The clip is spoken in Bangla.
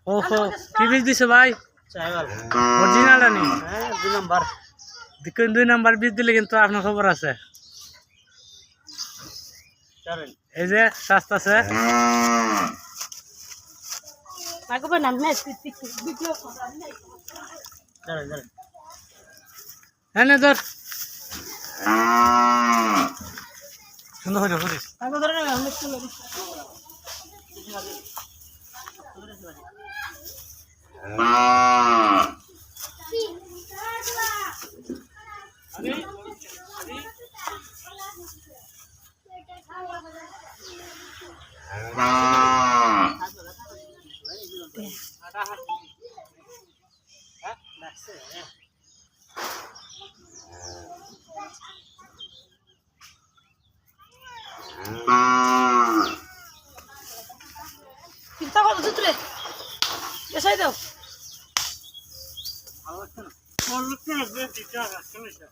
ওহো কি বীজ দিছো ভাই? চাইওয়াল অরিজিনালটা নি? হ্যাঁ 2 নাম্বার। দেখুন 2 নাম্বার বীজ দিলে কিন্তু আপনার খবর আছে। চলেন এই যে সস্তা আছে। মাগো নাম না ভিডিও চলেন চলেন এনে ধর সুন্দর হয়ে করিস। মাগো ধরে না আমি চলে চিন্তা করো তুই এসাই দাও ভালো লাগছে না? ভালো লাগছে না, বেশ ঠিক আছে, সমস্যা